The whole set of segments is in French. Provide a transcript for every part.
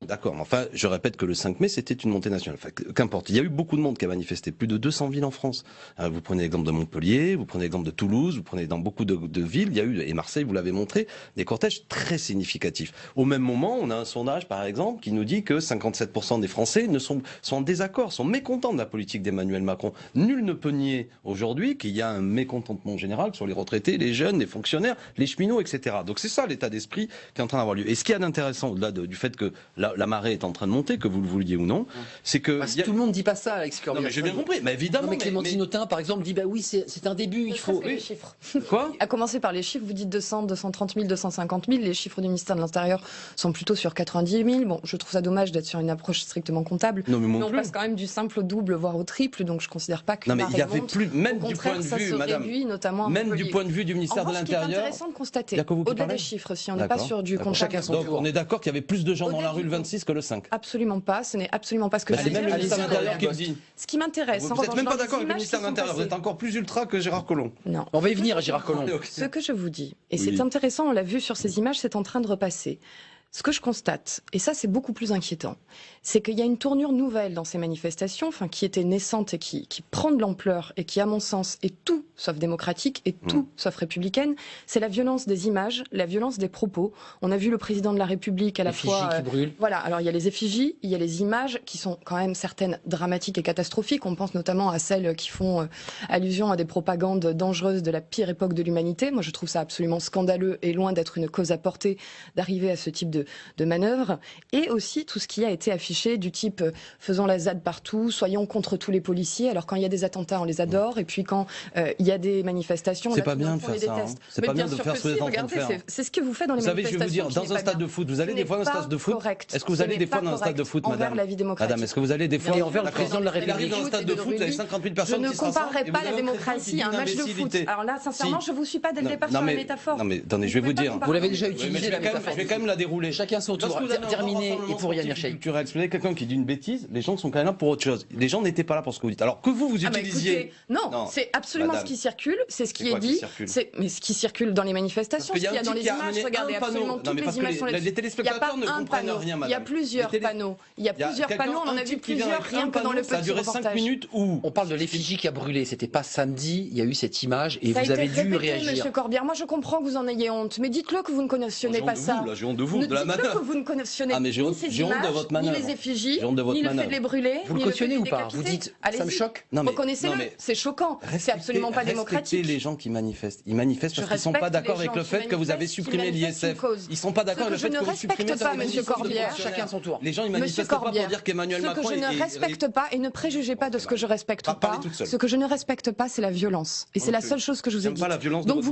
D'accord, mais enfin, je répète que le 5 mai, c'était une montée nationale. Enfin, qu'importe, il y a eu beaucoup de monde qui a manifesté, plus de 200 villes en France. Vous prenez l'exemple de Montpellier, vous prenez l'exemple de Toulouse, vous prenez dans beaucoup de villes, il y a eu, et Marseille, vous l'avez montré, des cortèges très significatifs. Au même moment, on a un sondage, par exemple, qui nous dit que 57% des Français sont en désaccord, sont mécontents de la politique d'Emmanuel Macron. Nul ne peut nier aujourd'hui qu'il y a un mécontentement général sur les retraités, les jeunes, les fonctionnaires, les cheminots, etc. Donc c'est ça l'état d'esprit qui est en train d'avoir lieu. Et ce qui est d'intéressant, au-delà du fait que la marée est en train de monter, que vous le vouliez ou non, c'est que... Tout le monde ne dit pas ça, Alex Corbière. Non mais j'ai bien compris, mais évidemment... Non, mais Clémentine Autain, par exemple, dit, bah oui, c'est un début, il faut... Les chiffres. Quoi ? À commencer par les chiffres, vous dites 200, 230 000, 250 000, les chiffres du ministère de l'Intérieur sont plutôt sur 90 000. Bon, je trouve ça dommage d'être sur une approche strictement comptable. Non, mais on passe quand même du simple au double, voire au triple, donc je considère pas que... Non mais il y avait plus, même du point de vue, madame, même du point de vue du ministère de l'Intérieur... Ce qui est intéressant de constater, au-delà des chiffres, si on n'est pas sur du comptable... Chacun son tour. Donc on est d'accord qu'il y avait plus de gens dans la rue le 26 que le 5. Absolument pas, ce n'est absolument pas ce que je dis. C'est même le ministère de l'Intérieur qui le dit. Ce qui m'intéresse... Vous n'êtes même pas d'accord avec le ministère de l'Intérieur, vous êtes encore plus ultra que Gérard Collomb. Non. On va y venir à Gérard Collomb. Ce que je vous dis, et c'est intéressant, on l'a vu sur ces images, c'est en train de repasser. Ce que je constate, et ça c'est beaucoup plus inquiétant, c'est qu'il y a une tournure nouvelle dans ces manifestations, enfin qui était naissante et qui prend de l'ampleur et qui, à mon sens, est tout sauf démocratique et tout sauf républicaine. C'est la violence des images, la violence des propos. On a vu le président de la République à la fois... qui brûlent. Voilà, alors il y a les effigies, il y a les images qui sont quand même certaines dramatiques et catastrophiques. On pense notamment à celles qui font allusion à des propagandes dangereuses de la pire époque de l'humanité. Moi je trouve ça absolument scandaleux et loin d'être une cause à porter d'arriver à ce type de manœuvres, et aussi tout ce qui a été affiché du type faisons la ZAD partout, soyons contre tous les policiers. Alors quand il y a des attentats, on les adore, et puis quand il y a des manifestations, c'est pas bien de faire ça. Hein. C'est pas bien de faire ce que vous êtes en train de faire. C'est ce que vous faites dans les manifestations. Vous savez, je vais vous dire, dans un stade de foot, vous allez des fois dans un stade de foot. Est-ce que vous allez des fois dans un stade de foot, madame? Madame, est-ce que vous allez des fois envers le président de la République? Dans un stade de foot, vous avez 50 000 personnes qui se rassemblent. Je ne comparerai pas la démocratie à un match de foot. Alors là, sincèrement, je vous suis pas dès le départ sur la métaphore. Non mais attendez, je vais vous dire. Vous l'avez déjà utilisé la métaphore. Je vais quand même la dérouler. Chacun son tour. Terminé. Et pour Yann Hirschay. Culturel. Si vous avez quelqu'un qui dit une bêtise, les gens sont quand même là pour autre chose. Les gens n'étaient pas là pour ce que vous dites. Alors que vous utilisiez. Non, c'est absolument ce qui circule, c'est ce qui est dit. Mais ce qui circule dans les manifestations, ce qu'il y a dans les images, regardez absolument toutes les images sont là-dessus. Les téléspectateurs ne comprennent rien, madame. Il y a plusieurs panneaux. Il y a plusieurs panneaux, on en a vu plusieurs rien que dans le petit reportage. Ça a duré 5 minutes où on parle de l'effigie qui a brûlé. C'était pas samedi, il y a eu cette image et vous avez dû réagir. Monsieur Corbière, moi je comprends que vous en ayez honte, mais dites-le que vous ne cautionnez pas ça. J'ai honte de vous, de la manœuvre. Dites-le que vous ne cautionnez ni ces images, ni les effigies, ni le fait de les brûler. Vous le cautionnez ou pas? Vous dites, ça me choque? Reconnaissez-le, c'est choquant. C'est absolument pas démocratique. Les gens qui manifestent, ils manifestent parce qu'ils ne sont pas d'accord avec le fait que vous avez supprimé l'ISF. Ils ne sont pas d'accord avec le fait que vous supprimez ça. Je ne respecte pas, monsieur Corbière. Chacun son tour. Les gens, ils manifestent pas pour dire qu'Emmanuel Macron... Ce que je ne respecte pas, et ne préjugez pas de ce que je respecte pas, ce que je ne respecte pas, c'est la violence. Et c'est la seule chose que je vous ai dit. Donc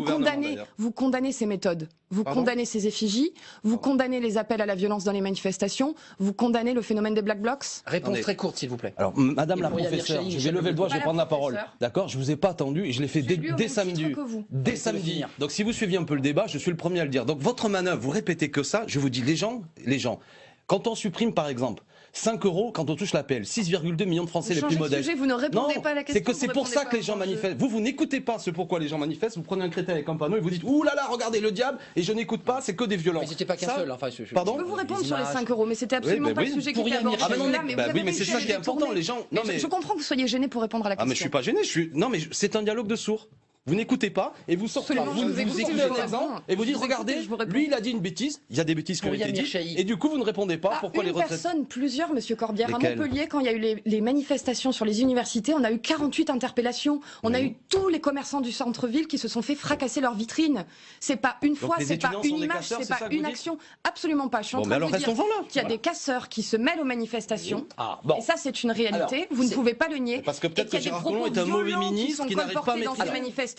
vous condamnez ces méthodes, vous condamnez ces effigies, vous condamnez les appels à la violence dans les manifestations, vous condamnez le phénomène des Black Blocs. Réponse très courte, s'il vous plaît. Alors, madame la professeure, je vais lever le doigt, je vais prendre la parole. D'accord? Je vous ai pas attendu et je l'ai fait dès samedi. Dès samedi. Donc si vous suiviez un peu le débat, je suis le premier à le dire. Donc votre manœuvre, vous répétez que ça, je vous dis, les gens, quand on supprime par exemple 5 € quand on touche l'APL, 6,2 millions de Français les plus modestes. Vous ne répondez pas à la question. C'est que c'est pour ça que les gens manifestent. Vous n'écoutez pas ce pourquoi les gens manifestent. Vous prenez un crétin avec un panneau et vous dites ouh là là, regardez le diable, et je n'écoute pas, c'est que des violences. Mais c'était pas qu'un seul. Enfin, pardon. Je peux vous répondre sur les 5 €, mais c'était absolument pas le sujet qui était abordé. Oui, mais c'est ça qui est important, les gens. Je comprends que vous soyez gêné pour répondre à la question. Ah mais je suis pas gêné. Non mais c'est un dialogue de sourds. Vous n'écoutez pas et vous sortez. Vous écoutez un exemple et vous dites regardez, lui il a dit une bêtise, il y a des bêtises qui ont été dites et du coup vous ne répondez pas pourquoi les retraités. Plusieurs, monsieur Corbière. À Montpellier, quand il y a eu les manifestations sur les universités, on a eu 48 interpellations. On a eu tous les commerçants du centre-ville qui se sont fait fracasser leurs vitrines. C'est pas une fois, c'est pas une image, c'est pas une action. Absolument pas. Je suis en train de vous dire qu'il y a des casseurs qui se mêlent aux manifestations. Et ça, c'est une réalité. Vous ne pouvez pas le nier. Parce que peut-être que Gérard Collomb est un mauvais ministre qui n'arrive pas à maîtriser.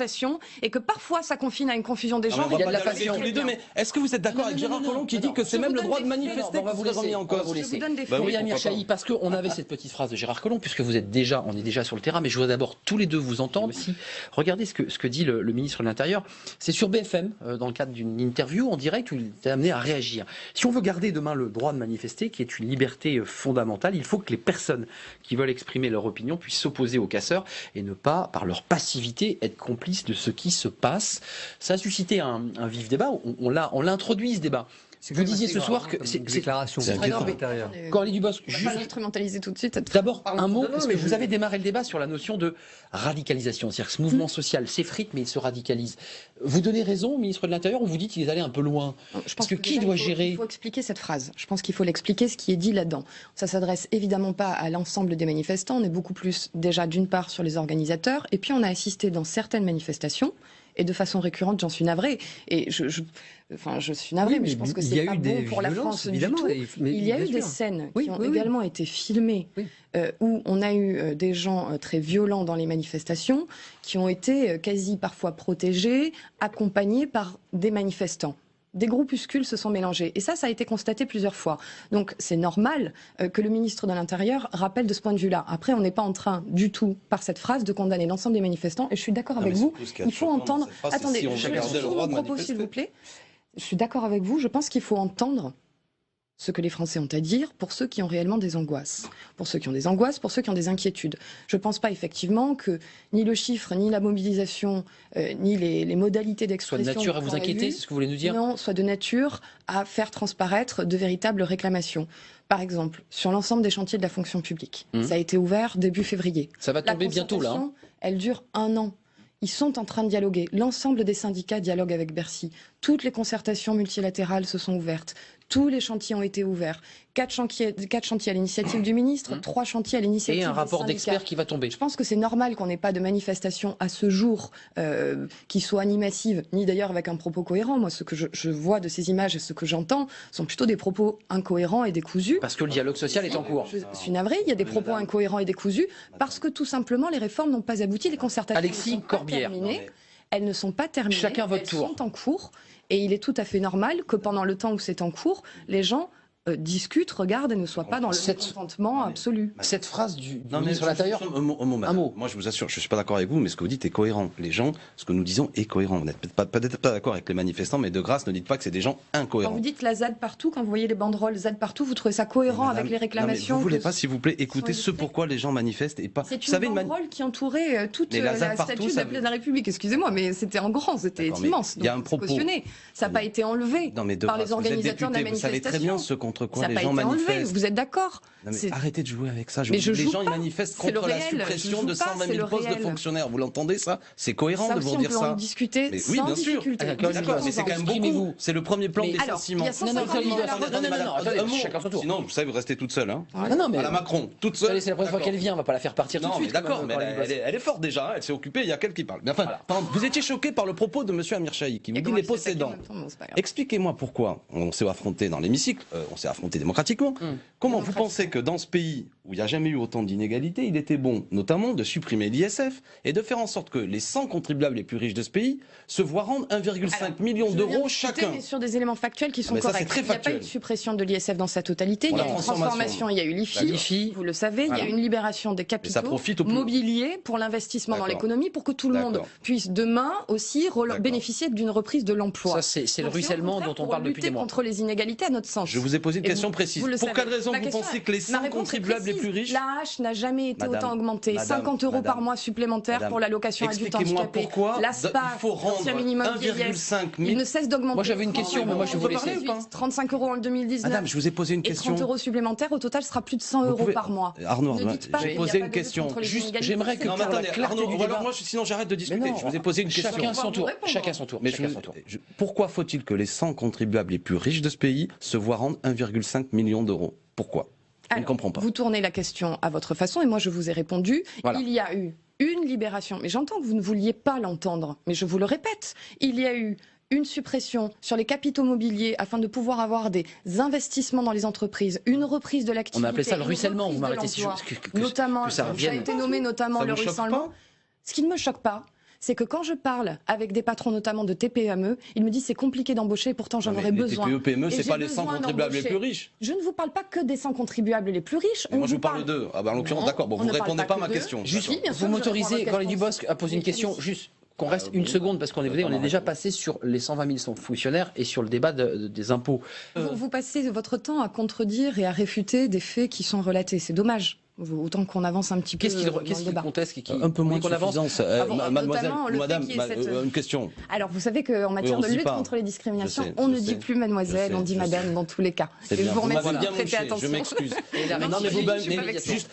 Et que parfois ça confine à une confusion des gens. Il y a de la passion tous les deux, mais est-ce que vous êtes d'accord avec Gérard Collomb qui dit que c'est même le droit de manifester qu'on vous a remis en cause? Je vous donne des faits. Oui, Amir Chahi, parce qu'on avait cette petite phrase de Gérard Collomb, puisque on est déjà sur le terrain, mais je voudrais d'abord tous les deux vous entendre. Si, regardez ce que dit le ministre de l'Intérieur. C'est sur BFM, dans le cadre d'une interview en direct où il est amené à réagir. Si on veut garder demain le droit de manifester, qui est une liberté fondamentale, il faut que les personnes qui veulent exprimer leur opinion puissent s'opposer aux casseurs et ne pas, par leur passivité, être complices de ce qui se passe. Ça a suscité un vif débat. On l'a introduit ce débat. Vous disiez ce soir que c'est déclaration. c'est très grave. Coralie Dubosc, On va juste pas l'instrumentaliser tout de suite. d'abord un mot, non, parce mais que vous avez démarré le débat sur la notion de radicalisation. C'est-à-dire que ce mouvement social s'effrite, mais il se radicalise. Vous donnez raison au ministre de l'Intérieur ou vous dites qu'il est allé un peu loin? Je Parce pense que qui déjà, doit il gérer? faut expliquer cette phrase. Je pense qu'il faut l'expliquer, ce qui est dit là-dedans. Ça s'adresse évidemment pas à l'ensemble des manifestants. On est beaucoup plus déjà d'une part sur les organisateurs, et puis on a assisté dans certaines manifestations, et de façon récurrente, j'en suis navrée. Et je suis navrée, mais je pense que c'est pas bon pour la France du tout. Il y a eu des scènes qui ont également été filmées, où on a eu des gens très violents dans les manifestations, qui ont été quasi parfois protégés, accompagnés par des manifestants. Des groupuscules se sont mélangés. Et ça a été constaté plusieurs fois. Donc c'est normal que le ministre de l'Intérieur rappelle de ce point de vue-là. Après, on n'est pas en train du tout, par cette phrase, de condamner l'ensemble des manifestants. Et je suis d'accord avec vous. Il faut entendre... Attendez, je finis mon propos, s'il vous plaît. Je suis d'accord avec vous. Je pense qu'il faut entendre ce que les Français ont à dire pour ceux qui ont réellement des angoisses. Pour ceux qui ont des angoisses, pour ceux qui ont des inquiétudes. Je ne pense pas effectivement que ni le chiffre, ni la mobilisation, ni les modalités d'expression... Soit de nature à vous inquiéter, c'est ce que vous voulez nous dire? Non, soit de nature à faire transparaître de véritables réclamations. Par exemple, sur l'ensemble des chantiers de la fonction publique. Ça a été ouvert début février. Ça va tomber bientôt là. Elle dure 1 an. Ils sont en train de dialoguer. L'ensemble des syndicats dialoguent avec Bercy. Toutes les concertations multilatérales se sont ouvertes. Tous les chantiers ont été ouverts. 4 chantiers à l'initiative du ministre, 3 chantiers à l'initiative des syndicats. Et un rapport d'experts qui va tomber. Je pense que c'est normal qu'on n'ait pas de manifestation à ce jour qui soit ni massive, ni d'ailleurs avec un propos cohérent. Moi, ce que je vois de ces images et ce que j'entends sont plutôt des propos incohérents et décousus. Parce que le dialogue social est en cours. Je suis navrée, il y a des propos incohérents et décousus parce que tout simplement les réformes n'ont pas abouti, les concertations Alexis ne sont pas Corbière. terminées. Elles ne sont pas terminées, Chacun votre elles tour. sont en cours. Et il est tout à fait normal que pendant le temps où c'est en cours, les gens discutent, regardent et ne soient pas dans le consentement absolu. Cette phrase du Non, mais ministre de l'Intérieur, un mot. Moi, je vous assure, je ne suis pas d'accord avec vous, mais ce que vous dites est cohérent. Les gens, ce que nous disons est cohérent. Vous n'êtes peut-être pas d'accord avec les manifestants, mais de grâce, ne dites pas que c'est des gens Quand incohérents. vous dites la ZAD partout, quand vous voyez les banderoles ZAD partout, vous trouvez ça cohérent avec les réclamations? Vous ne voulez pas, s'il vous plaît, écouter ce pourquoi les gens manifestent et pas... C'est une banderole qui entourait toute la statue de la place de la République. Excusez-moi, mais c'était en grand, c'était immense. Il y a un propos. Ça n'a pas été enlevé par les organisateurs de la manifestation. Vous savez très bien ce contre quoi les gens manifestent. Vous êtes d'accord? Arrêtez de jouer avec ça. Mais je les joue gens ils pas. manifestent C'est le contre la réel. suppression Je de joue pas, 120 c'est 000 le postes de réel. fonctionnaires. Vous l'entendez ça? C'est cohérent Ça de aussi, vous on dire peut en ça. discuter Mais sans oui, bien sûr. difficulté. D'accord, Mais c'est quand même beaucoup. C'est le premier plan de licenciement. chacun son tour. Sinon, vous savez, vous restez toute seule. Non, mais À la Macron, toute seule. c'est la première fois qu'elle vient, on va pas la faire partir tout de Non, mais suite. d'accord, mais elle est forte déjà. Elle s'est occupée, il y a quelqu'un qui parle. Mais enfin, vous étiez choqué par le propos de M. Amir Chahi, qui vous dit les possédants. Expliquez-moi pourquoi on s'est affronté dans l'hémicycle, on s'est affronté démocratiquement. Comment vous pensez que dans ce pays où il n'y a jamais eu autant d'inégalités, il était bon, notamment, de supprimer l'ISF et de faire en sorte que les 100 contribuables les plus riches de ce pays se voient rendre 1,5 million d'euros chacun. Mais sur des éléments factuels qui sont mais ça, corrects. c'est très Il n'y a pas eu factuel. de suppression de l'ISF dans sa totalité. Il y a eu une transformation, il y a eu l'IFI, vous le savez, il y a eu une libération des capitaux mobiliers pour l'investissement dans l'économie pour que tout le monde puisse demain aussi bénéficier d'une reprise de l'emploi. Ça, c'est le ruissellement dont on parle depuis des mois. Contre les inégalités, à notre sens. Je vous ai posé une question précise. Pour quelle raison vous pensez que les 100 contribuables les plus riches... La hache n'a jamais été autant augmentée. 50 € par mois supplémentaires pour l'allocation adulte handicapé. Pourquoi l'ASPA, il faut rendre 1,5 il ne cesse d'augmenter. Moi j'avais une question, mais moi je vous laisse. 35 € en 2019. Madame, je vous ai posé une question. Et 30 € supplémentaires, au total, sera plus de 100 € par mois. Arnaud, j'ai posé une question. Juste, j'aimerais que... Non, mais attendez, Arnaud, alors moi, sinon j'arrête de discuter. Je vous ai posé une question. Chacun son tour. Chacun son tour. Pourquoi faut-il que les 100 contribuables les plus riches de ce pays se voient rendre 1,5 million d'euros? Pourquoi? Je ne comprends pas. Vous tournez la question à votre façon et moi je vous ai répondu. Voilà. Il y a eu une libération, mais j'entends que vous ne vouliez pas l'entendre, mais je vous le répète, il y a eu une suppression sur les capitaux mobiliers afin de pouvoir avoir des investissements dans les entreprises, une reprise de l'activité. On a appelé ça le ruissellement, vous m'arrêtez notamment, ça a été nommé notamment le ruissellement. Ce qui ne me choque pas, c'est que quand je parle avec des patrons notamment de TPE-PME, ils me disent c'est compliqué d'embaucher, pourtant j'en aurais besoin. Les TPE-PME, c'est pas les 100 contribuables les plus riches. Je ne vous parle pas que des 100 contribuables les plus riches. Moi je vous parle d'eux. En l'occurrence, d'accord, bon, vous ne répondez pas à ma question. Juste, vous m'autorisez, Coralie Dubosc, à poser une question, juste qu'on reste une seconde, parce qu'on est déjà passé sur les 120 000 fonctionnaires et sur le débat des impôts. Vous passez votre temps à contredire et à réfuter des faits qui sont relatés, c'est dommage. Autant qu'on avance un petit peu Qu'est-ce dans le débat. qu'il conteste Un peu moins de qu'on avance suffisance. Mademoiselle, une question. Alors, vous savez qu'en matière on de dit lutte pas. contre les discriminations, Je sais, on je ne dit sais. plus mademoiselle, on dit Je madame sais. dans tous les cas. C'est Et bien. je vous remercie m'avez de bien prêter mouché, attention. je m'excuse. Et la Non mais vous, je suis pas vexée.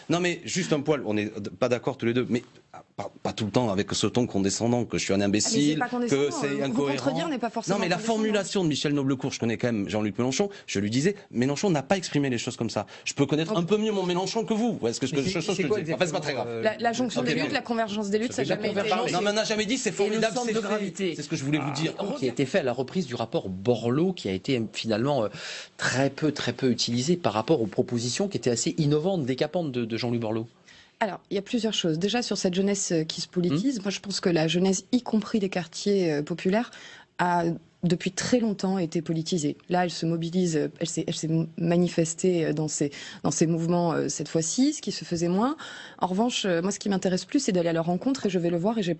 juste un poil. On n'est pas d'accord tous les deux, mais pas tout le temps avec ce ton condescendant que je suis un imbécile, que c'est Vous incohérent. contredire n'est pas forcément. Non mais la condescendant. formulation de Michel Noblecourt, je connais quand même Jean-Luc Mélenchon. Je lui disais, Mélenchon n'a pas exprimé les choses comme ça. Je peux connaître un peu mieux mon Mélenchon que vous. Est-ce que je dis? Enfin, c'est pas très grave. La jonction des luttes, la convergence des luttes, ça n'a jamais été. Non, mais on n'a jamais dit c'est formidable, c'est de fait. gravité. C'est ce que je voulais vous dire. Qui a été fait à la reprise du rapport Borloo, qui a été finalement très peu utilisé par rapport aux propositions qui étaient assez innovantes, décapantes de Jean-Louis Borloo. Alors, il y a plusieurs choses. Déjà, sur cette jeunesse qui se politise, moi je pense que la jeunesse, y compris des quartiers populaires, a depuis très longtemps été politisée. Là, elle se mobilise, elle s'est manifestée dans ces mouvements cette fois-ci, ce qui se faisait moins. En revanche, moi, ce qui m'intéresse plus, c'est d'aller à leur rencontre, et je vais le voir, et j'ai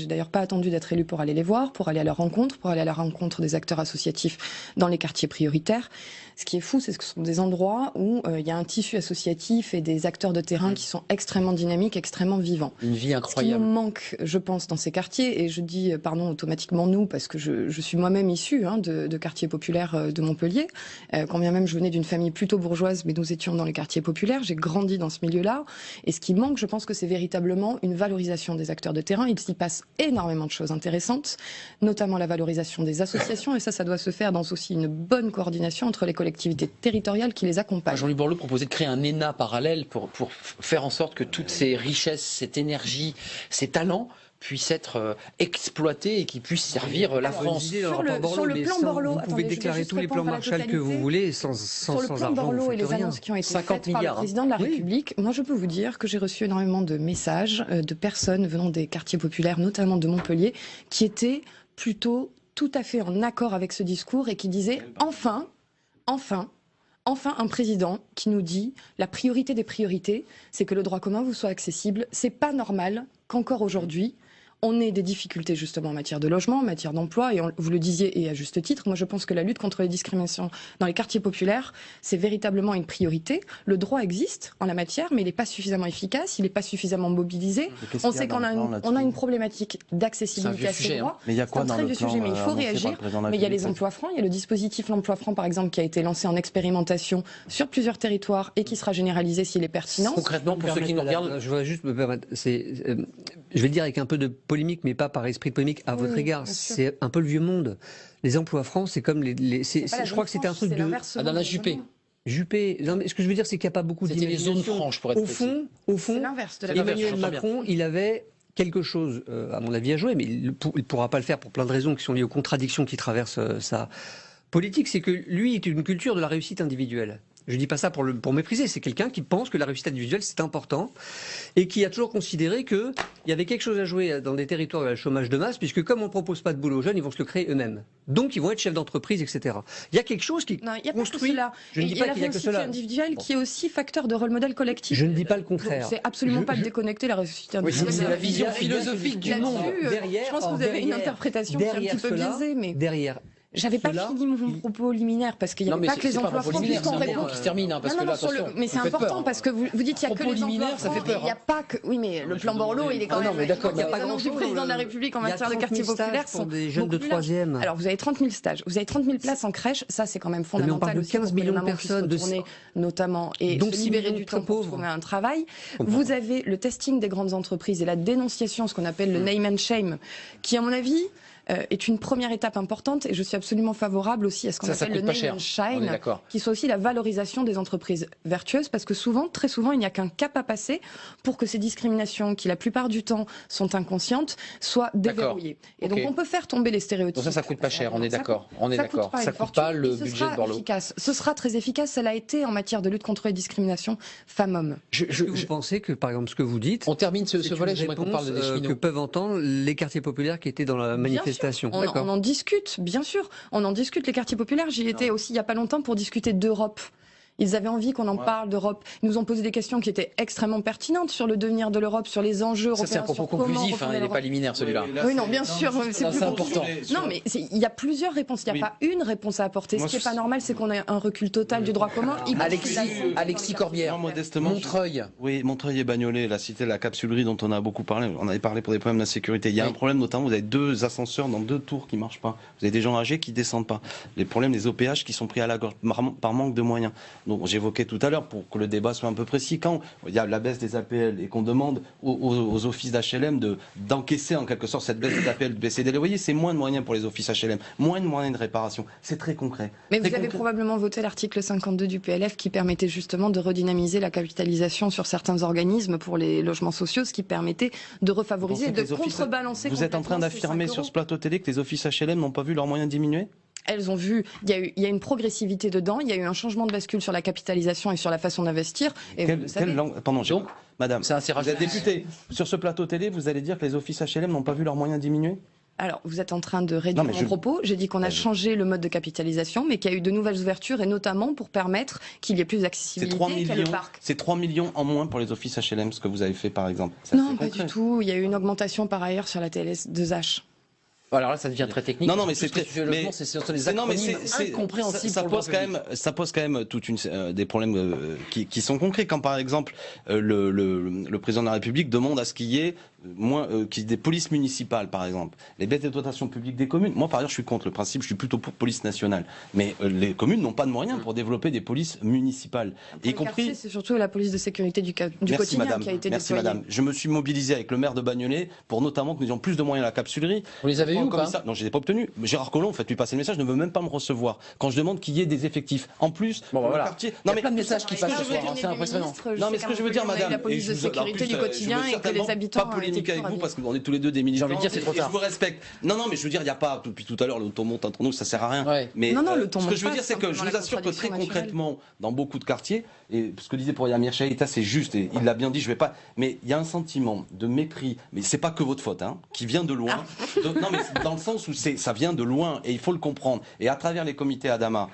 d'ailleurs pas attendu d'être élu pour aller les voir, pour aller à leur rencontre, pour aller à la rencontre des acteurs associatifs dans les quartiers prioritaires. Ce qui est fou, c'est que ce sont des endroits où il y a un tissu associatif et des acteurs de terrain qui sont extrêmement dynamiques, extrêmement vivants. Une vie incroyable. Ce qui nous manque, je pense, dans ces quartiers, et je dis, pardon, automatiquement nous, parce que je suis moi-même issue de quartiers populaires de Montpellier, quand bien même je venais d'une famille plutôt bourgeoise, mais nous étions dans les quartiers populaires, j'ai grandi dans ce milieu-là, et ce qui manque, je pense que c'est véritablement une valorisation des acteurs de terrain. Il s'y passe énormément de choses intéressantes, notamment la valorisation des associations, et ça doit se faire dans aussi une bonne coordination entre les collectivités territoriales qui les accompagnent. Jean-Louis Borloo proposait de créer un ENA parallèle pour faire en sorte que toutes ces richesses, cette énergie, ces talents puissent être exploités et qui puissent servir la France. Sur le plan Borloo, vous pouvez déclarer tous les plans Marshall que vous voulez sans sur le plan argent, Borloo vous et faites les rien. annonces qui ont été 50 faites par le milliards, président de la Oui. République, moi je peux vous dire que j'ai reçu énormément de messages de personnes venant des quartiers populaires, notamment de Montpellier, qui étaient plutôt tout à fait en accord avec ce discours et qui disaient enfin un président qui nous dit la priorité des priorités, c'est que le droit commun vous soit accessible. C'est pas normal qu'encore aujourd'hui, on ait des difficultés justement en matière de logement, en matière d'emploi, et vous le disiez, et à juste titre, moi je pense que la lutte contre les discriminations dans les quartiers populaires, c'est véritablement une priorité. Le droit existe en la matière, mais il n'est pas suffisamment efficace, il n'est pas suffisamment mobilisé. On sait qu'on a une problématique d'accessibilité à ces droits. Mais il y a quoi C'est un dans très le vieux plan sujet, mais il faut annoncé par réagir. le président de la Mais il y a les République? emplois francs, il y a le dispositif l'emploi franc par exemple qui a été lancé en expérimentation sur plusieurs territoires et qui sera généralisé s'il est pertinent. Concrètement, pour ceux qui nous regardent, Je voudrais juste me permettre, je vais le dire avec un peu de polémique, mais pas par esprit de polémique à votre égard. bien sûr. C'est un peu le vieux monde. Les emplois francs, c'est comme je crois que c'était un truc de Madame Juppé. Juppé. Non, mais ce que je veux dire, c'est qu'il n'y a pas beaucoup C'était les zones d'imagination. franches, pour être Au précis. fond, C'est l'inverse de la l'inverse, Emmanuel j'entends Macron, il avait quelque chose, à mon avis, à jouer, mais il ne pourra pas le faire pour plein de raisons qui sont liées aux contradictions qui traversent sa politique. C'est que lui est une culture de la réussite individuelle. Je ne dis pas ça pour mépriser, c'est quelqu'un qui pense que la réussite individuelle c'est important et qui a toujours considéré qu'il y avait quelque chose à jouer dans des territoires où il y a le chômage de masse, puisque comme on ne propose pas de boulot aux jeunes, ils vont se le créer eux-mêmes. Donc ils vont être chefs d'entreprise, etc. Il y a quelque chose qui Non, il n'y a construit. pas que cela. Je ne dis pas qu'il y a que cela. La réussite individuelle qui est aussi facteur de rôle modèle collectif. Je ne dis pas le contraire. C'est absolument pas de déconnecter la réussite Oui, individuelle. c'est la vision philosophique du monde. Je pense que vous avez une interprétation qui est un petit peu biaisée, mais Derrière. j'avais pas fini mon propos liminaire parce qu'il n'y Non, avait mais pas que les c'est pas emplois un propos francs liminaire, puisqu'on c'est un répond. propos qui se termine, hein, parce que là, attention, mais c'est vous faites important peur, hein. parce que vous dites qu'il n'y a que Propos les emplois liminaire, ça fait francs, peur, il n'y a pas que. Oui, mais le plan Borloo, il est quand Ah non, même. mais d'accord, il y a il y a pas pas grand-chose. Du grand-chose. président de la République en Il y a matière de 30 000 quartiers stages populaires pour sont des jeunes de beaucoup plus larges. 3e. Alors vous avez 30 000 stages, vous avez 30 000 places en crèche, ça c'est quand même on fondamental parle de aussi 15 pour que millions les de mamans puissent personnes, retourner notamment et dont se 6 libérer millions du de temps pour pauvres. trouver un travail. Vous avez le testing des grandes entreprises et la dénonciation, ce qu'on appelle le name and shame, qui à mon avis est une première étape importante et je suis absolument favorable aussi à ce qu'on Ça appelle le coûte pas name cher. and On est shine, d'accord. qui soit aussi la valorisation des entreprises vertueuses parce que souvent, très souvent, il n'y a qu'un cap à passer pour que ces discriminations, qui la plupart du temps sont inconscientes, soient déverrouillées. Et donc Ok. on peut faire tomber les stéréotypes. Donc ça coûte pas cher, on est d'accord. On est Ça coûte d'accord. pas Ça une coûte pas fortune, le et ce budget sera de Borloo. efficace. Ce sera très efficace, ça l'a été en matière de lutte contre les discriminations femmes-hommes. Est-ce que vous pensez que, par exemple, ce que vous dites, On termine ce c'est volet, une j'aimerais qu'on réponse, parle des que cheminots. peuvent entendre les quartiers populaires qui étaient dans la manifestation. On en discute, bien sûr. On en discute, les quartiers populaires. J'y étais aussi il n'y a pas longtemps pour discuter d'Europe. Ils avaient envie qu'on en parle d'Europe. Ils nous ont posé des questions qui étaient extrêmement pertinentes sur le devenir de l'Europe, sur les enjeux européens. Ça, c'est un propos conclusif, il n'est pas liminaire celui-là. Oui, non, bien sûr, c'est plus important. Non, mais il y a plusieurs réponses. Il n'y a pas une réponse à apporter. Ce qui n'est pas normal, c'est qu'on ait un recul total du droit commun. Alexis Corbière, Montreuil. Oui, Montreuil et Bagnolet, la cité de la capsulerie dont on a beaucoup parlé. On avait parlé pour des problèmes d'insécurité. Il y a un problème, notamment, vous avez 2 ascenseurs dans 2 tours qui ne marchent pas. Vous avez des gens âgés qui ne descendent pas. Les problèmes des OPH qui sont pris à la gorge par manque de moyens. Donc, j'évoquais tout à l'heure, pour que le débat soit un peu précis, quand il y a la baisse des APL et qu'on demande aux offices d'HLM d'encaisser en quelque sorte cette baisse des APL, de baisser des loyers, c'est moins de moyens pour les offices HLM, moins de moyens de réparation. C'est très concret. Mais vous avez probablement voté l'article 52 du PLF qui permettait justement de redynamiser la capitalisation sur certains organismes pour les logements sociaux, ce qui permettait de refavoriser et de contrebalancer. Vous êtes en train d'affirmer sur ce plateau télé que les offices HLM n'ont pas vu leurs moyens diminuer ? Elles ont vu, il y a une progressivité dedans, il y a eu un changement de bascule sur la capitalisation et sur la façon d'investir. Madame, vous êtes députée. Sur ce plateau télé, vous allez dire que les offices HLM n'ont pas vu leurs moyens diminuer ? Alors, vous êtes en train de réduire mon propos. J'ai dit qu'on a changé le mode de capitalisation, mais qu'il y a eu de nouvelles ouvertures, et notamment pour permettre qu'il y ait plus d'accessibilité qu'à le parc. C'est 3 millions en moins pour les offices HLM, ce que vous avez fait, par exemple. Non, pas du tout. Il y a eu une augmentation, par ailleurs, sur la TLS2H. Alors là, ça devient très technique. Non, mais c'est très. C'est sur les acronymes incompréhensibles. Ça pose quand même des problèmes qui sont concrets. Quand par exemple le président de la République demande à ce qu'il y ait des polices municipales, par exemple, les baisses de dotation publique des communes. Moi, par ailleurs, je suis contre le principe. Je suis plutôt pour police nationale. Mais les communes n'ont pas de moyens pour développer des polices municipales, y compris. C'est surtout la police de sécurité du quotidien qui a été déployée. Merci madame. Je me suis mobilisé avec le maire de Bagnolet pour notamment que nous ayons plus de moyens à la capsulerie. Vous les avez eu ou pas ? Non, je ne les ai pas obtenus. Gérard Collomb, faites-lui passer le message, ne veut même pas me recevoir. Quand je demande qu'il y ait des effectifs. En plus, le quartier. Il y a plein de messages qui passent ce soir, c'est impressionnant. Non, mais ce que je veux dire, madame. La police de sécurité du quotidien et que les habitants. Pas polémique avec vous parce qu'on est tous les deux des militants. J'ai envie de dire, c'est trop tard. Je vous respecte. Non, mais je veux dire, il n'y a pas, depuis tout à l'heure, le ton monte entre nous, ça sert à rien. Ouais. Mais le ton ce que monte je veux pas, dire, c'est que je vous assure que très concrètement, dans beaucoup de quartiers, et ce que disait pour Yamir Chaïta, c'est juste, et il l'a bien dit, je vais pas. Mais il y a un sentiment de mépris, mais c'est pas que votre faute, hein, qui vient de loin. Non, mais dans le sens où ça vient de loin, et il faut le comprendre. Et à travers les comités Adama,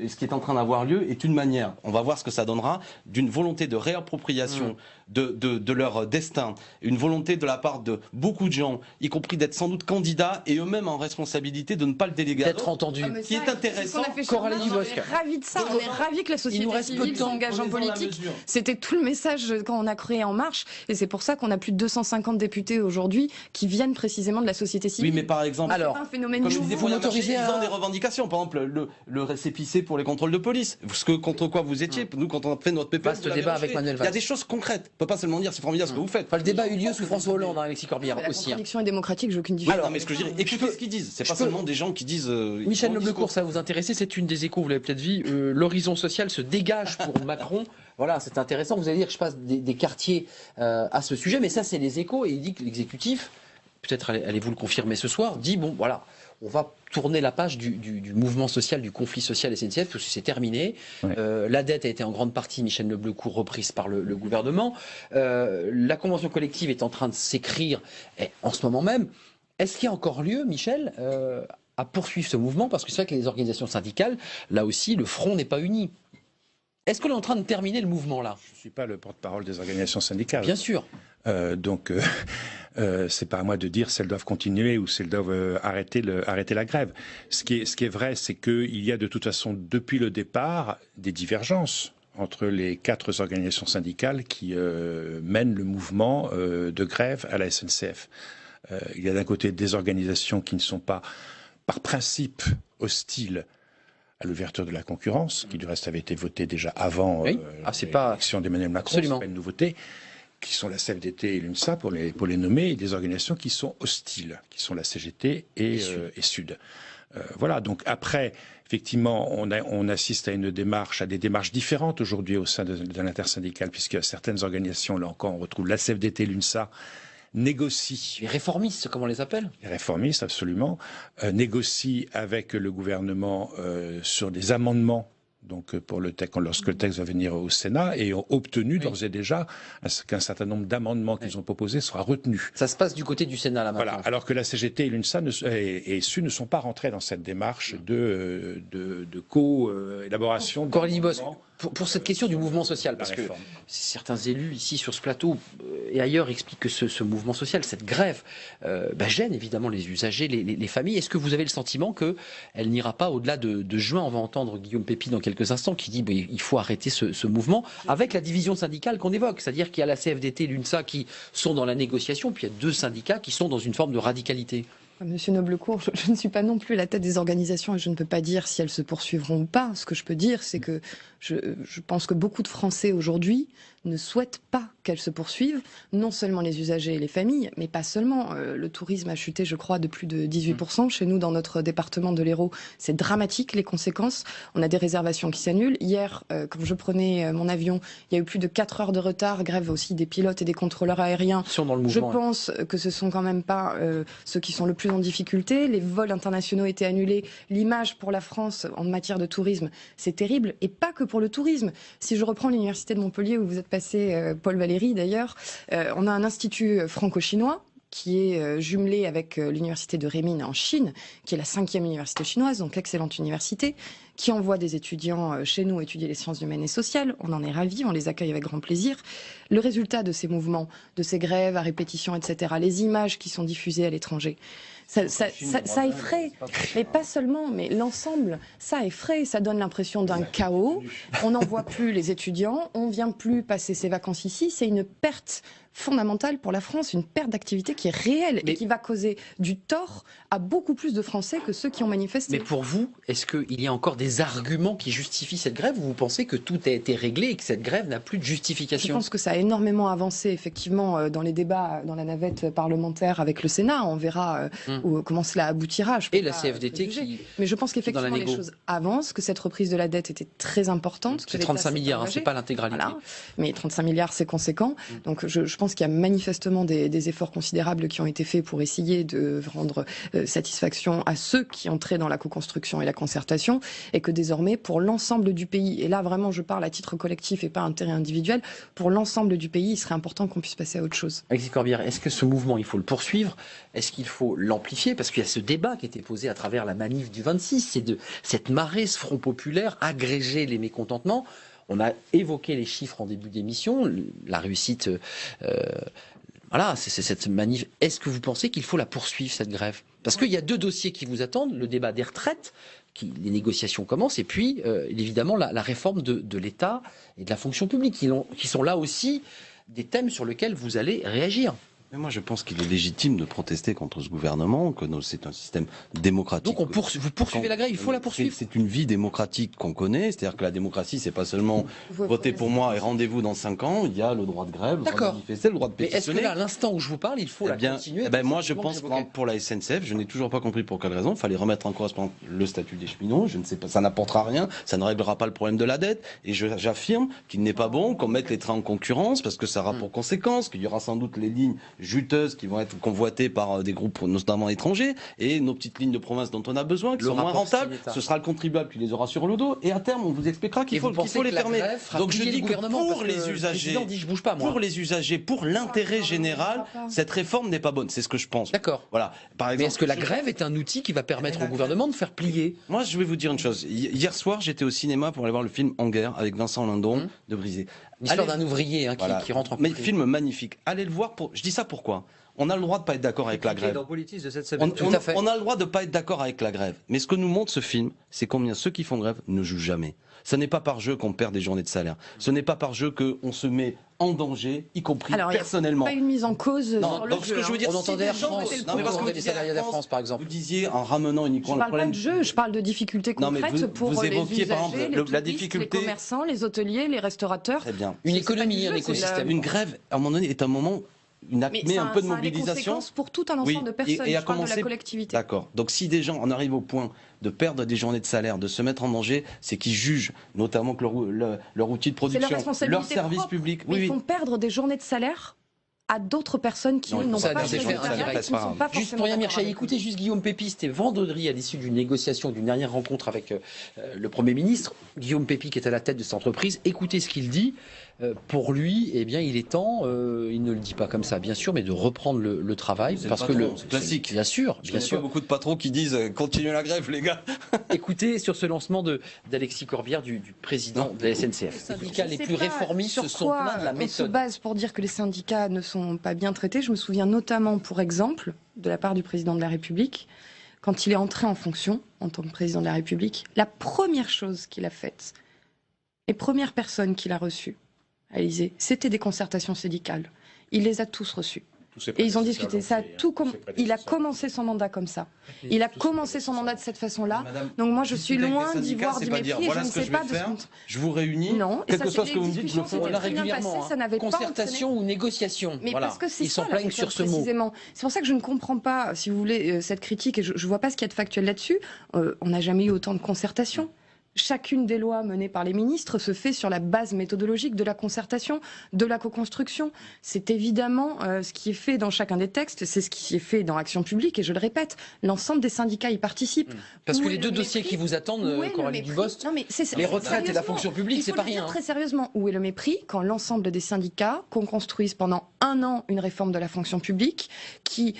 et ce qui est en train d'avoir lieu est une manière, on va voir ce que ça donnera, d'une volonté de réappropriation de leur destin, une volonté de la part de beaucoup de gens, y compris d'être sans doute candidats et eux-mêmes en responsabilité de ne pas le déléguer. D'être entendu. Qui est intéressant. Coralie Dubosc. On est ravis de ça. On est ravis que la société civile s'engage en politique. C'était tout le message quand on a créé En Marche, et c'est pour ça qu'on a plus de 250 députés aujourd'hui qui viennent précisément de la société civile. Oui, mais par exemple, alors, un phénomène comme je disais, nouveau. ils ont des revendications. Par exemple, le récépissé pour les contrôles de police. Contre quoi vous étiez, nous, quand on a fait notre PPL. Vaste débat avec Manuel Valls. Il y a des choses concrètes. On peut pas seulement dire c'est formidable ce que vous faites. Enfin, le débat a eu lieu sous François Hollande, Alexis Corbière La aussi. contradiction est démocratique, j'ai aucune difficulté. Non, mais ce que je dirais, écoutez ce qu'ils disent. C'est pas seulement des gens qui disent. Michel Leblecourt, ça va vous intéresser, c'est une des échos, vous l'avez peut-être vu. L'horizon social se dégage pour Macron. Voilà, c'est intéressant. Vous allez dire que je passe des quartiers à ce sujet, mais ça, c'est les échos. Et il dit que l'exécutif, peut-être allez-vous le confirmer ce soir, dit bon, voilà, on va tourner la page du mouvement social, du conflit social SNCF, parce que c'est terminé. Ouais. La dette a été en grande partie, Michel Leblecourt, reprise par le gouvernement. La convention collective est en train de s'écrire en ce moment même. Est-ce qu'il y a encore lieu, Michel, à poursuivre ce mouvement? Parce que c'est vrai que les organisations syndicales, là aussi, le front n'est pas uni. Est-ce qu'on est en train de terminer le mouvement là? Je ne suis pas le porte-parole des organisations syndicales. Bien sûr. Donc, c'est pas à moi de dire si elles doivent continuer ou si elles doivent arrêter la grève. Ce qui est vrai, c'est qu'il y a de toute façon, depuis le départ, des divergences entre les 4 organisations syndicales qui mènent le mouvement de grève à la SNCF. Il y a d'un côté des organisations qui ne sont pas, par principe, hostiles à l'ouverture de la concurrence, qui du reste avait été votée déjà avant l'élection d'Emmanuel Macron, c'est pas une nouveauté, qui sont la CFDT et l'UNSA pour les nommer, et des organisations qui sont hostiles, qui sont la CGT et Sud. Voilà, donc après, effectivement, on assiste à des démarches différentes aujourd'hui au sein de l'intersyndicale, puisque certaines organisations, là encore, on retrouve la CFDT et l'UNSA, négocient. Les réformistes, comment on les appelle? Les réformistes, absolument. Négocient avec le gouvernement sur des amendements, donc pour le texte, lorsque le texte va venir au Sénat, et ont obtenu d'ores et déjà qu'un certain nombre d'amendements qu'ils ont proposés soient retenus. Ça se passe du côté du Sénat, là, maintenant. Voilà, alors que la CGT et l'UNSA et SU ne sont pas rentrés dans cette démarche de co-élaboration. Coralie Dubosc, Pour cette question du mouvement social, parce que certains élus ici sur ce plateau et ailleurs expliquent que ce mouvement social, cette grève, gêne évidemment les usagers, les familles. Est-ce que vous avez le sentiment qu'elle n'ira pas au-delà de juin? On va entendre Guillaume Pépi dans quelques instants qui dit il faut arrêter ce mouvement avec la division syndicale qu'on évoque. C'est-à-dire qu'il y a la CFDT et l'UNSA qui sont dans la négociation, puis il y a deux syndicats qui sont dans une forme de radicalité. Monsieur Noblecourt, je ne suis pas non plus à la tête des organisations et je ne peux pas dire si elles se poursuivront ou pas. Ce que je peux dire, c'est que je pense que beaucoup de Français aujourd'hui ne souhaitent pas qu'elles se poursuivent, non seulement les usagers et les familles, mais pas seulement. Le tourisme a chuté, je crois, de plus de 18% chez nous dans notre département de l'Hérault. C'est dramatique les conséquences. On a des réservations qui s'annulent. Hier, quand je prenais mon avion, il y a eu plus de 4 heures de retard, grève aussi des pilotes et des contrôleurs aériens. Dans le mouvement, je pense que ce sont quand même pas ceux qui sont le plus en difficulté. Les vols internationaux étaient annulés. L'image pour la France en matière de tourisme, c'est terrible. Et pas que pour le tourisme. Si je reprends l'université de Montpellier où vous êtes passé, Paul Valéry d'ailleurs, on a un institut franco-chinois qui est jumelé avec l'université de Renmin en Chine, qui est la 5e université chinoise, donc excellente université, qui envoie des étudiants chez nous étudier les sciences humaines et sociales. On en est ravis, on les accueille avec grand plaisir. Le résultat de ces mouvements, de ces grèves à répétition, etc., les images qui sont diffusées à l'étranger, ça effraie, mais pas seulement, mais l'ensemble, ça effraie, ça donne l'impression d'un chaos. On n'en voit plus les étudiants, on ne vient plus passer ses vacances ici, c'est une perte fondamentale pour la France, une perte d'activité qui est réelle et qui va causer du tort à beaucoup plus de Français que ceux qui ont manifesté. Mais pour vous, est-ce qu'il y a encore des arguments qui justifient cette grève ou vous pensez que tout a été réglé et que cette grève n'a plus de justification? Je pense que ça a énormément avancé effectivement dans les débats, dans la navette parlementaire avec le Sénat. On verra comment cela aboutira. Et la CFDT Mais je pense qu'effectivement les choses avancent, que cette reprise de la dette était très importante. C'est 35 milliards, c'est pas l'intégralité. Voilà. Mais 35 milliards, c'est conséquent. Donc je pense qu'il y a manifestement des efforts considérables qui ont été faits pour essayer de rendre satisfaction à ceux qui entraient dans la co-construction et la concertation, et que désormais, pour l'ensemble du pays, et là vraiment je parle à titre collectif et pas intérêt individuel, pour l'ensemble du pays, il serait important qu'on puisse passer à autre chose. Alexis Corbière, est-ce que ce mouvement, il faut le poursuivre? Est-ce qu'il faut l'amplifier? Parce qu'il y a ce débat qui était posé à travers la manif du 26, c'est de cette marée, ce front populaire, agréger les mécontentements. On a évoqué les chiffres en début d'émission, la réussite, voilà, c'est cette manif. Est-ce que vous pensez qu'il faut la poursuivre, cette grève? Parce qu'il y a deux dossiers qui vous attendent, le débat des retraites, les négociations commencent, et puis évidemment la réforme de l'État et de la fonction publique, qui sont là aussi des thèmes sur lesquels vous allez réagir. Mais moi, je pense qu'il est légitime de protester contre ce gouvernement, que c'est un système démocratique. Donc vous poursuivez la grève, il faut la poursuivre. C'est une vie démocratique qu'on connaît, c'est-à-dire que la démocratie, c'est pas seulement voter pour moi et rendez-vous dans 5 ans. Il y a le droit de grève, le droit de manifester, le droit de pétitionner. Mais est-ce que là, à l'instant où je vous parle, il faut la continuer? Moi, je pense que pour la SNCF, je n'ai toujours pas compris pour quelle raison. Il fallait remettre en correspondance le statut des cheminots. Je ne sais pas, ça n'apportera rien, ça ne réglera pas le problème de la dette. Et j'affirme qu'il n'est pas bon qu'on mette les trains en concurrence, parce que ça aura pour conséquence qu'il y aura sans doute les lignes juteuses qui vont être convoitées par des groupes notamment étrangers, et nos petites lignes de province dont on a besoin, qui sont moins rentables, ce sera le contribuable qui les aura sur le dos, et à terme on vous expliquera qu'il faut les fermer. Donc je dis que pour les usagers, pour l'intérêt général, cette réforme n'est pas bonne, c'est ce que je pense. D'accord. Voilà. Par exemple, mais est-ce que la grève est un outil qui va permettre au gouvernement de faire plier? Moi je vais vous dire une chose, hier soir j'étais au cinéma pour aller voir le film En guerre avec Vincent Lindon de Brisé. L'histoire d'un ouvrier qui rentre en conflit. Mais film magnifique, allez le voir, je dis ça pourquoi? On a le droit de ne pas être d'accord avec la grève. On a le droit de ne pas être d'accord avec la grève. Mais ce que nous montre ce film, c'est combien ceux qui font grève ne jouent jamais. Ce n'est pas par jeu qu'on perd des journées de salaire. Ce n'est pas par jeu qu'on se met en danger, y compris personnellement. Il n'y a pas une mise en cause sur le donc, jeu. Ce que je veux dire, on entendait Air France, des salariés d'Air France, par exemple. Vous disiez en ramenant uniquement le problème. Je ne parle pas de jeu, je parle de difficultés concrètes pour les usagers, par exemple, les touristes, la difficulté, les commerçants, les hôteliers, les restaurateurs. Très bien. Une économie, un écosystème. Une grève, à un moment donné, est un moment... Mais un peu de mobilisation. Ça a des conséquences pour tout un ensemble de personnes. Je parle de la collectivité. D'accord. Donc si des gens en arrivent au point de perdre des journées de salaire, de se mettre en danger, c'est qu'ils jugent notamment que leur outil de production, leur service public. Ils font perdre des journées de salaire à d'autres personnes qui Non, n'ont ça a pas des effets choisi indirects, carrière, qui ne sont pas Juste forcément pour Yann d'accord Mirchaï, avec écoutez lui. juste Guillaume Pépi, c'était vendredi à l'issue d'une négociation, d'une dernière rencontre avec le Premier ministre. Guillaume Pépi qui est à la tête de cette entreprise, écoutez ce qu'il dit. Pour lui, eh bien, il est temps, il ne le dit pas comme ça, bien sûr, mais de reprendre le travail. C'est Parce le que patron, c'est classique. Bien sûr, Je bien connais sûr. pas beaucoup de patrons qui disent continuez la grève, les gars. Écoutez sur ce lancement d'Alexis Corbière, du président de la SNCF. Les syndicats les plus réformistes se sont plaints de la On se méthode. base pour dire que les syndicats ne sont pas bien traités. Je me souviens notamment, pour exemple, de la part du président de la République, quand il est entré en fonction en tant que président de la République, la première chose qu'il a faite, les premières personnes qu'il a reçues à l'Élysée, c'était des concertations syndicales. Il les a tous reçues. Et ils ont discuté. Ça a tout il a commencé son mandat comme ça. Il a commencé son mandat de cette façon-là. Donc moi, je suis loin d'y voir du mépris. Et je ne sais pas de ce je vous réunis. Non, quel que soit ce que vous me dites, je le ferai. ferai. On l'a régulièrement. Ça n'avait pas Concertation ou négociation. Mais voilà. parce que c'est Ils s'en ça, la plaignent sur ce méthode, mot. précisément. C'est pour ça que je ne comprends pas, si vous voulez, cette critique, et je ne vois pas ce qu'il y a de factuel là-dessus. On n'a jamais eu autant de concertations. Chacune des lois menées par les ministres se fait sur la base méthodologique de la concertation, de la co-construction. C'est évidemment ce qui est fait dans chacun des textes, c'est ce qui est fait dans Action publique, et je le répète, l'ensemble des syndicats y participent. Parce que Où les est deux le dossiers mépris qui vous attendent, Où est le Coralie mépris Dubost, Non, mais les retraites et la fonction publique, c'est pas Il faut le rien. dire très sérieusement, où est le mépris quand l'ensemble des syndicats construisent pendant 1 an une réforme de la fonction publique qui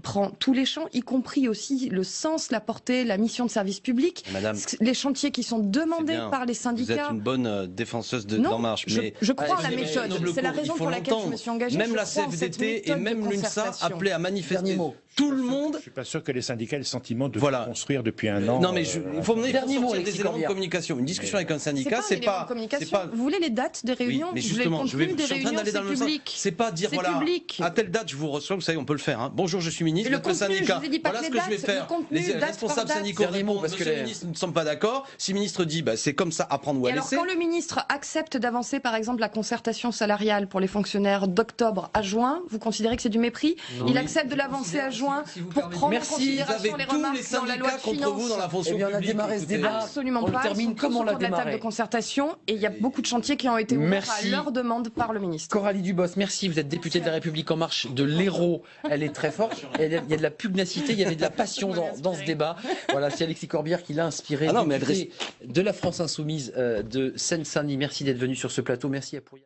prend tous les champs, y compris aussi le sens, la portée, la mission de service public, Madame, les chantiers qui sont demandés bien. par les vous syndicats. êtes une bonne défenseuse de Non, d'En Marche, mais je crois en la Allez, méthode. noble C'est la cours, il raison faut pour laquelle je me l'entendre. suis engagée. Même Je la crois en cette CFDT et méthode de même l'UNSA concertation. appelaient à manifester. Dernier mot. Tout le monde. Je suis pas sûr que les syndicats aient le sentiment de Voilà. construire depuis un an. Non, mais il faut mener Dernier mot, sortir Alexis des éléments de Corbière. communication. Une discussion avec un C'est syndicat, pas un élément de communication. Vous voulez les dates des réunions mais Vous voulez le justement, contenu des je suis en train réunions, d'aller dans c'est le même sens. public. C'est pas dire C'est voilà, public. à telle date je vous reçois, vous savez, on peut le faire. Hein. Bonjour, je suis ministre, Et le votre contenu, syndicat. je vous ai dit pas Voilà que ce les que je vais dates, faire. le contenu, Les date par responsables date. syndicaux Dernier mot, répondent, parce que monsieur le les- ministre, nous ne sommes pas d'accord. Si le ministre dit c'est comme ça, à prendre ou à Et alors, laisser. quand le ministre accepte d'avancer, par exemple, la concertation salariale pour les fonctionnaires d'octobre à juin, vous considérez que c'est du mépris Il accepte de l'avancer à juin pour prendre Merci, en Vous considération avez les tous remarques les dans la loi syndicats de contre vous dans la finances. fonction Eh bien, on a publique. démarré ce Écoutez, débat. Absolument On le pas. termine Ils sont comme tous on l'a autour de la table démarré. de concertation, et il y a beaucoup de chantiers qui ont été ouverts Merci. à leur demande par le ministre. Coralie Dubost, merci. Vous êtes députée de la République En Marche de l'Hérault. Elle est très forte. Il y a de la pugnacité, il y avait de la passion dans ce débat. Voilà, c'est Alexis Corbière qui l'a inspiré. Ah non, mais député de la France Insoumise de Seine-Saint-Denis. Merci d'être venu sur ce plateau. Merci à Pouya.